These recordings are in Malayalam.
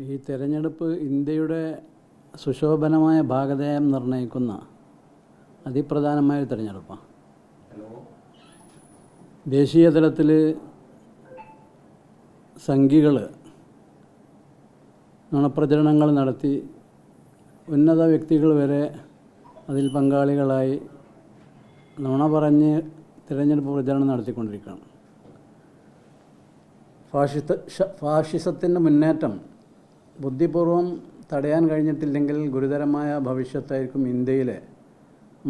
ഈ തെരഞ്ഞെടുപ്പ് ഇന്ത്യയുടെ സുശോഭനമായ ഭാഗധേയം നിർണ്ണയിക്കുന്ന അതിപ്രധാനമായ ഒരു തെരഞ്ഞെടുപ്പാണ്. ദേശീയ തലത്തിൽ സംഘികൾ നുണപ്രചരണങ്ങൾ നടത്തി ഉന്നത വ്യക്തികൾ വരെ അതിൽ പങ്കാളികളായി നുണ പറഞ്ഞ് തിരഞ്ഞെടുപ്പ് പ്രചരണം നടത്തിക്കൊണ്ടിരിക്കുകയാണ്. ഫാഷിസത്തിൻ്റെ മുന്നേറ്റം ബുദ്ധിപൂർവം തടയാൻ കഴിഞ്ഞിട്ടില്ലെങ്കിൽ ഗുരുതരമായ ഭവിഷ്യത്തായിരിക്കും ഇന്ത്യയിലെ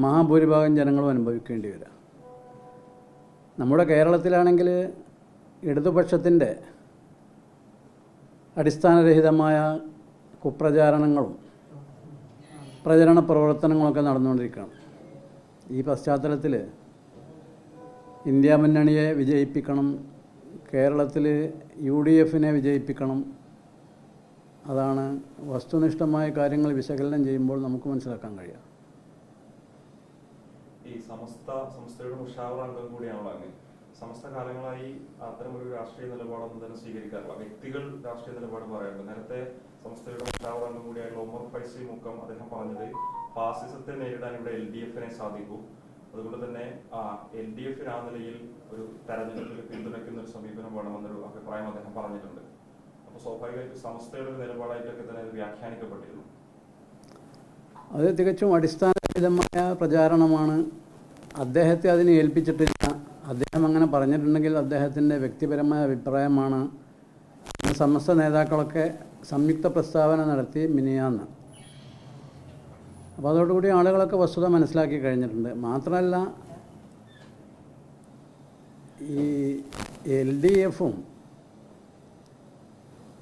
മഹാഭൂരിഭാഗം ജനങ്ങളും അനുഭവിക്കേണ്ടി വരിക. നമ്മുടെ കേരളത്തിലാണെങ്കിൽ ഇടതുപക്ഷത്തിൻ്റെ അടിസ്ഥാനരഹിതമായ കുപ്രചാരണങ്ങളും പ്രചരണ പ്രവർത്തനങ്ങളൊക്കെ നടന്നുകൊണ്ടിരിക്കുകയാണ്. ഈ പശ്ചാത്തലത്തിൽ ഇന്ത്യ മുന്നണിയെ വിജയിപ്പിക്കണം, കേരളത്തിൽ UDFനെ വിജയിപ്പിക്കണം. അതാണ് വസ്തുനിഷ്ഠമായ കാര്യങ്ങൾ വിശകലനം ചെയ്യുമ്പോൾ നമുക്ക് മനസ്സിലാക്കാൻ കഴിയുക. ഈ സമസ്തയുടെ മുഷാവറ അംഗം കൂടിയാണല്ലോ അങ്ങ്. സമസ്ത കാലങ്ങളായി അത്തരമൊരു രാഷ്ട്രീയ നിലപാടൊന്നും തന്നെ സ്വീകരിക്കാറില്ല. വ്യക്തികൾ രാഷ്ട്രീയ നിലപാട് പറയാറുണ്ട്. നേരത്തെ സമസ്തയുടെ മുഷാവറ അംഗം കൂടിയായുള്ള ഉമർ ഫൈസി മുക്കം അദ്ദേഹം പറഞ്ഞത് ഫാസിസത്തെ നേരിടാൻ ഇവിടെ LDFനെ സാധിക്കൂ, അതുകൊണ്ട് തന്നെ LDFന് ആ നിലയിൽ ഒരു തെരഞ്ഞെടുപ്പിൽ പിന്തുണയ്ക്കുന്ന ഒരു സമീപനം വേണമെന്നൊരു അഭിപ്രായം അദ്ദേഹം പറഞ്ഞിട്ടുണ്ട്. അപ്പോൾ സ്വാഭാവികമായിട്ട് സമസ്തയുടെ ഒരു നിലപാടായിട്ടൊക്കെ തന്നെ അത് വ്യാഖ്യാനിക്കപ്പെട്ടിരുന്നു. അത് തികച്ചും അടിസ്ഥാനരഹിതമായ പ്രചാരണമാണ്. അദ്ദേഹത്തെ അതിനെ ഏൽപ്പിച്ചിട്ടില്ല. അദ്ദേഹം അങ്ങനെ പറഞ്ഞിട്ടുണ്ടെങ്കിൽ അദ്ദേഹത്തിൻ്റെ വ്യക്തിപരമായ അഭിപ്രായമാണ്. സമസ്ത നേതാക്കളൊക്കെ സംയുക്ത പ്രസ്താവന നടത്തി മിനിയാന്ന്. അപ്പോൾ അതോടുകൂടി ആളുകളൊക്കെ വസ്തുത മനസ്സിലാക്കി കഴിഞ്ഞിട്ടുണ്ട്. മാത്രമല്ല, ഈ LDFും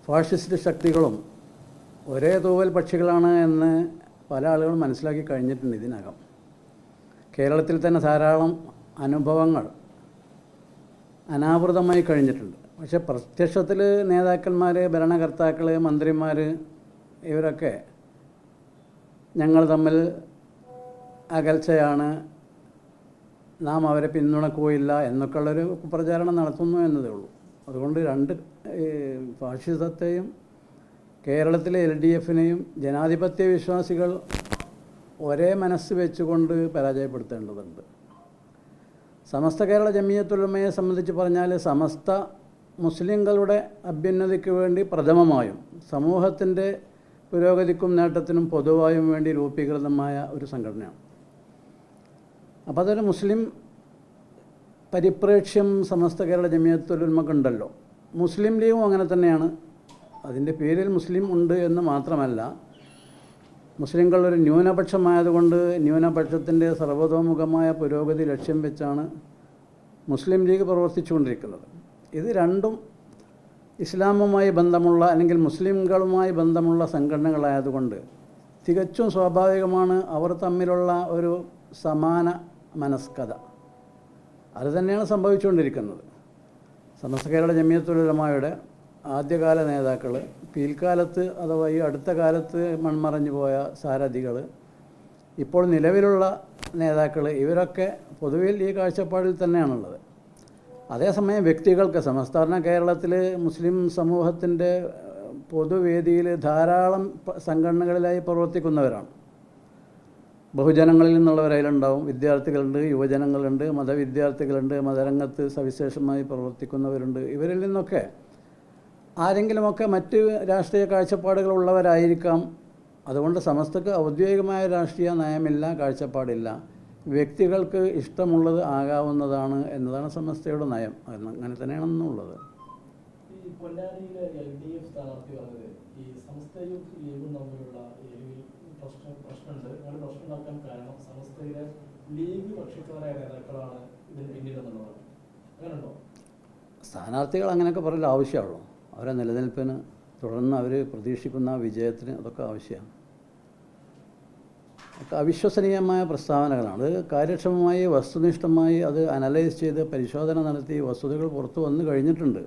ഫാഷിസ്റ്റ് ശക്തികളും ഒരേ തൂവൽ പക്ഷികളാണ് എന്ന് പല ആളുകളും മനസ്സിലാക്കി കഴിഞ്ഞിട്ടുണ്ട് ഇതിനകം. കേരളത്തിൽ തന്നെ ധാരാളം അനുഭവങ്ങൾ അനാവൃതമായി കഴിഞ്ഞിട്ടുണ്ട്. പക്ഷേ പ്രത്യക്ഷത്തിൽ നേതാക്കന്മാർ, ഭരണകർത്താക്കൾ, മന്ത്രിമാർ ഇവരൊക്കെ ഞങ്ങൾ തമ്മിൽ അകൽച്ചയാണ്, നാം അവരെ പിന്തുണക്കുകയില്ല എന്നൊക്കെയുള്ളൊരു പ്രചാരണം നടത്തുന്നു എന്നതേ ഉള്ളൂ. അതുകൊണ്ട് രണ്ട് ഫാഷിസത്തെയും കേരളത്തിലെ LDFനെയും ജനാധിപത്യ വിശ്വാസികൾ ഒരേ മനസ്സ് വെച്ചുകൊണ്ട് പരാജയപ്പെടുത്തേണ്ടതുണ്ട്. സമസ്ത കേരള ജമിയത്തുൽ-ഉലമയെ സംബന്ധിച്ച് പറഞ്ഞാൽ സമസ്ത മുസ്ലിങ്ങളുടെ അഭ്യുന്നതിക്ക് വേണ്ടി പ്രഥമമായും സമൂഹത്തിൻ്റെ പുരോഗതിക്കും നേട്ടത്തിനും പൊതുവായും വേണ്ടി രൂപീകൃതമായ ഒരു സംഘടനയാണ്. അപ്പോൾ അതൊരു മുസ്ലിം പരിപ്രേക്ഷ്യം സമസ്ത കേരള ജമിയത്തുൽ-ഉലമക്കുണ്ടല്ലോ. മുസ്ലിം ലീഗും അങ്ങനെ തന്നെയാണ്. അതിൻ്റെ പേരിൽ മുസ്ലിം ഉണ്ട് എന്ന് മാത്രമല്ല, മുസ്ലിങ്ങളൊരു ന്യൂനപക്ഷമായതുകൊണ്ട് ന്യൂനപക്ഷത്തിൻ്റെ സർവതോമുഖമായ പുരോഗതി ലക്ഷ്യം വെച്ചാണ് മുസ്ലിം ലീഗ് പ്രവർത്തിച്ചുകൊണ്ടിരിക്കുന്നത്. ഇത് രണ്ടും ഇസ്ലാമുമായി ബന്ധമുള്ള അല്ലെങ്കിൽ മുസ്ലിംകളുമായി ബന്ധമുള്ള സംഘടനകളായതുകൊണ്ട് തികച്ചും സ്വാഭാവികമാണ് അവർ തമ്മിലുള്ള ഒരു സമാന മനസ്കത. അത് തന്നെയാണ് സംഭവിച്ചുകൊണ്ടിരിക്കുന്നത്. സമസ്ത കേരള ജമിയത്തുൽ-ഉലമയുടെ ആദ്യകാല നേതാക്കൾ, പിൽക്കാലത്ത് അഥവാ ഈ അടുത്ത കാലത്ത് മൺമറഞ്ഞു പോയ സാരഥികൾ, ഇപ്പോൾ നിലവിലുള്ള നേതാക്കൾ, ഇവരൊക്കെ പൊതുവിൽ ഈ കാഴ്ചപ്പാടിൽ തന്നെയാണുള്ളത്. അതേസമയം വ്യക്തികൾക്ക് സമസ്ത കേരളത്തിൽ മുസ്ലിം സമൂഹത്തിൻ്റെ പൊതുവേദിയിൽ ധാരാളം സംഘടനകളിലായി പ്രവർത്തിക്കുന്നവരാണ്. ബഹുജനങ്ങളിൽ നിന്നുള്ളവരതിലുണ്ടാവും. വിദ്യാർത്ഥികളുണ്ട്, യുവജനങ്ങളുണ്ട്, മതവിദ്യാർത്ഥികളുണ്ട്, മതരംഗത്ത് സവിശേഷമായി പ്രവർത്തിക്കുന്നവരുണ്ട്. ഇവരിൽ നിന്നൊക്കെ ആരെങ്കിലുമൊക്കെ മറ്റ് രാഷ്ട്രീയ കാഴ്ചപ്പാടുകളുള്ളവരായിരിക്കാം. അതുകൊണ്ട് സമസ്തക്ക് ഔദ്യോഗികമായ രാഷ്ട്രീയ നയമില്ല, കാഴ്ചപ്പാടില്ല. വ്യക്തികൾക്ക് ഇഷ്ടമുള്ളത് ആകാവുന്നതാണ് എന്നതാണ് സമസ്തയുടെ നയം. അങ്ങനെ തന്നെയാണെന്നുള്ളത്. ഈ പൊന്നാനിയിലെ LDF സ്ഥാനാർത്ഥി പറഞ്ഞത് ഈ സമസ്തയും ലീഗും തമ്മിലുള്ള പ്രശ്നമുണ്ട്. അങ്ങനെ പ്രശ്നം ഉണ്ടാക്കാൻ കാരണം സമസ്തയിലെ ലീഗ് പക്ഷക്കാരായ നേതാക്കളാണ് ഇതിന് പിന്നിലെന്നുള്ളതാണ്. അങ്ങനെയുണ്ടോ? സ്ഥാനാർത്ഥികൾ അങ്ങനെയൊക്കെ പറയൽ ആവശ്യമുള്ളൂ. അവരെ നിലനിൽപ്പിന്, തുടർന്ന് അവർ പ്രതീക്ഷിക്കുന്ന വിജയത്തിന് അതൊക്കെ ആവശ്യമാണ്. ഒക്കെ അവിശ്വസനീയമായ പ്രസ്താവനകളാണ്. അത് കാര്യക്ഷമമായി വസ്തുനിഷ്ഠമായി അത് അനലൈസ് ചെയ്ത് പരിശോധന നടത്തി വസ്തുതകൾ പുറത്തു വന്നു കഴിഞ്ഞിട്ടുണ്ട്.